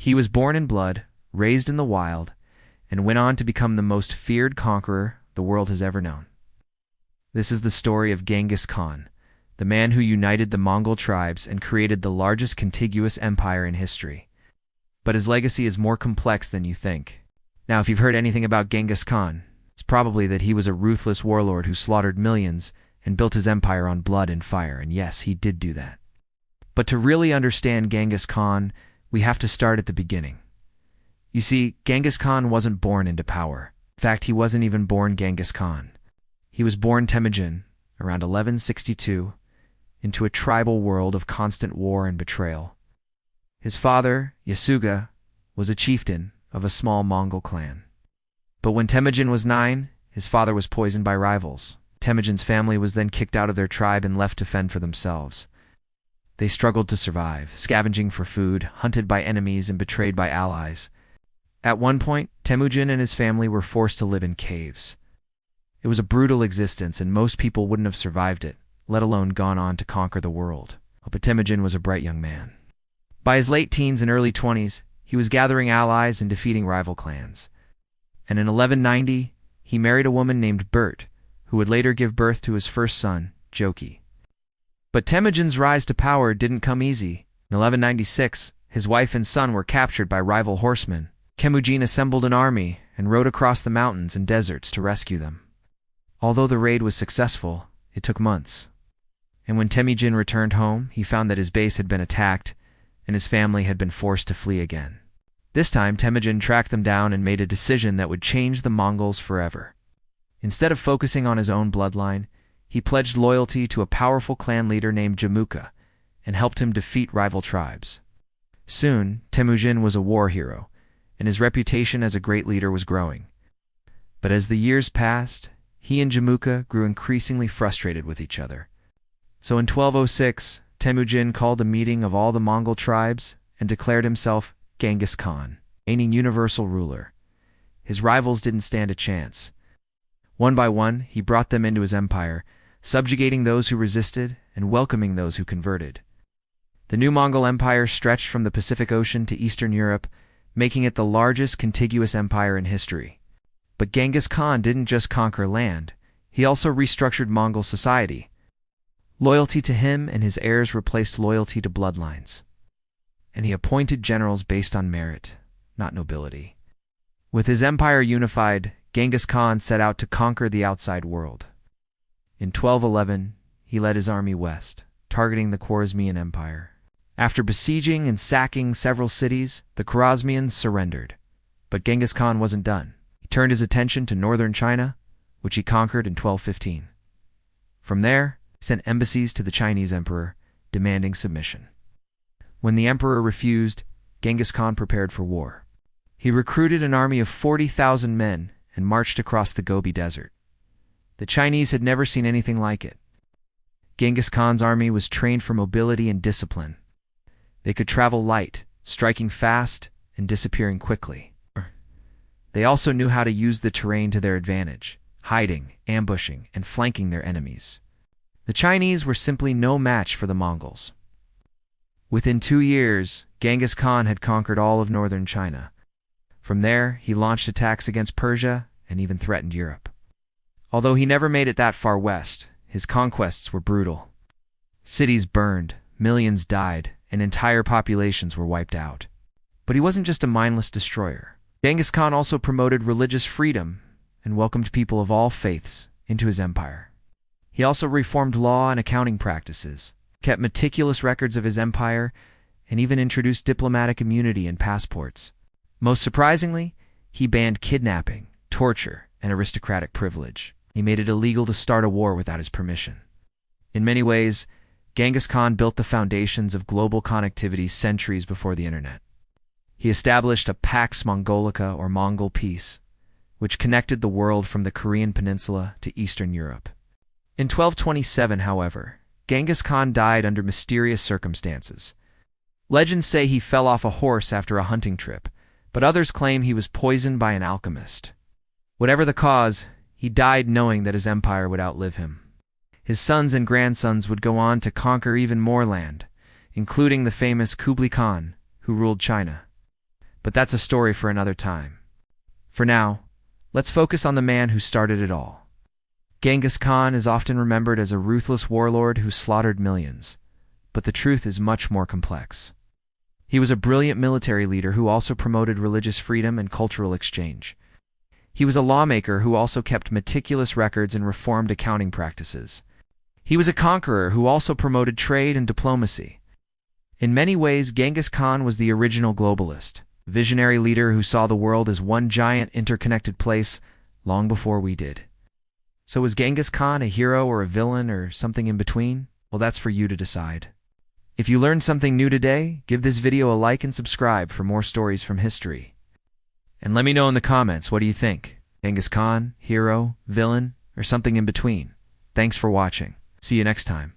He was born in blood, raised in the wild, and went on to become the most feared conqueror the world has ever known. This is the story of Genghis Khan, the man who united the Mongol tribes and created the largest contiguous empire in history. But his legacy is more complex than you think. Now, if you've heard anything about Genghis Khan, it's probably that he was a ruthless warlord who slaughtered millions and built his empire on blood and fire, and yes, he did do that. But to really understand Genghis Khan, we have to start at the beginning. You see, Genghis Khan wasn't born into power. In fact, he wasn't even born Genghis Khan. He was born Temujin, around 1162, into a tribal world of constant war and betrayal. His father, Yasuga, was a chieftain of a small Mongol clan. But when Temujin was 9, his father was poisoned by rivals. Temujin's family was then kicked out of their tribe and left to fend for themselves. They struggled to survive, scavenging for food, hunted by enemies, and betrayed by allies. At one point, Temujin and his family were forced to live in caves. It was a brutal existence, and most people wouldn't have survived it, let alone gone on to conquer the world. But Temujin was a bright young man. By his late teens and early 20s, he was gathering allies and defeating rival clans. And in 1190, he married a woman named Bert, who would later give birth to his first son, Joki. But Temujin's rise to power didn't come easy. In 1196, his wife and son were captured by rival horsemen. Temujin assembled an army and rode across the mountains and deserts to rescue them. Although the raid was successful, it took months. And when Temujin returned home, he found that his base had been attacked and his family had been forced to flee again. This time, Temujin tracked them down and made a decision that would change the Mongols forever. Instead of focusing on his own bloodline, he pledged loyalty to a powerful clan leader named Jamuka and helped him defeat rival tribes. Soon, Temujin was a war hero, and his reputation as a great leader was growing. But as the years passed, he and Jamuka grew increasingly frustrated with each other. So in 1206, Temujin called a meeting of all the Mongol tribes and declared himself Genghis Khan, reigning universal ruler. His rivals didn't stand a chance. One by one, he brought them into his empire, subjugating those who resisted and welcoming those who converted. The new Mongol Empire stretched from the Pacific Ocean to Eastern Europe, making it the largest contiguous empire in history. But Genghis Khan didn't just conquer land, he also restructured Mongol society. Loyalty to him and his heirs replaced loyalty to bloodlines. And he appointed generals based on merit, not nobility. With his empire unified, Genghis Khan set out to conquer the outside world. In 1211, he led his army west, targeting the Khwarezmian Empire. After besieging and sacking several cities, the Khwarezmians surrendered. But Genghis Khan wasn't done. He turned his attention to northern China, which he conquered in 1215. From there, he sent embassies to the Chinese emperor, demanding submission. When the emperor refused, Genghis Khan prepared for war. He recruited an army of 40,000 men and marched across the Gobi Desert. The Chinese had never seen anything like it. Genghis Khan's army was trained for mobility and discipline. They could travel light, striking fast, and disappearing quickly. They also knew how to use the terrain to their advantage, hiding, ambushing, and flanking their enemies. The Chinese were simply no match for the Mongols. Within 2 years, Genghis Khan had conquered all of northern China. From there, he launched attacks against Persia and even threatened Europe. Although he never made it that far west, his conquests were brutal. Cities burned, millions died, and entire populations were wiped out. But he wasn't just a mindless destroyer. Genghis Khan also promoted religious freedom and welcomed people of all faiths into his empire. He also reformed law and accounting practices, kept meticulous records of his empire, and even introduced diplomatic immunity and passports. Most surprisingly, he banned kidnapping, torture, and aristocratic privilege. He made it illegal to start a war without his permission. In many ways, Genghis Khan built the foundations of global connectivity centuries before the internet. He established a Pax Mongolica, or Mongol peace, which connected the world from the Korean peninsula to Eastern Europe. In 1227, however, Genghis Khan died under mysterious circumstances. Legends say he fell off a horse after a hunting trip, but others claim he was poisoned by an alchemist. Whatever the cause, he died knowing that his empire would outlive him. His sons and grandsons would go on to conquer even more land, including the famous Kublai Khan, who ruled China. But that's a story for another time. For now, let's focus on the man who started it all. Genghis Khan is often remembered as a ruthless warlord who slaughtered millions, but the truth is much more complex. He was a brilliant military leader who also promoted religious freedom and cultural exchange. He was a lawmaker who also kept meticulous records and reformed accounting practices. He was a conqueror who also promoted trade and diplomacy. In many ways, Genghis Khan was the original globalist, a visionary leader who saw the world as one giant interconnected place long before we did. So was Genghis Khan a hero or a villain or something in between? Well, that's for you to decide. If you learned something new today, give this video a like and subscribe for more stories from history. And let me know in the comments, what do you think? Genghis Khan, hero, villain, or something in between? Thanks for watching. See you next time.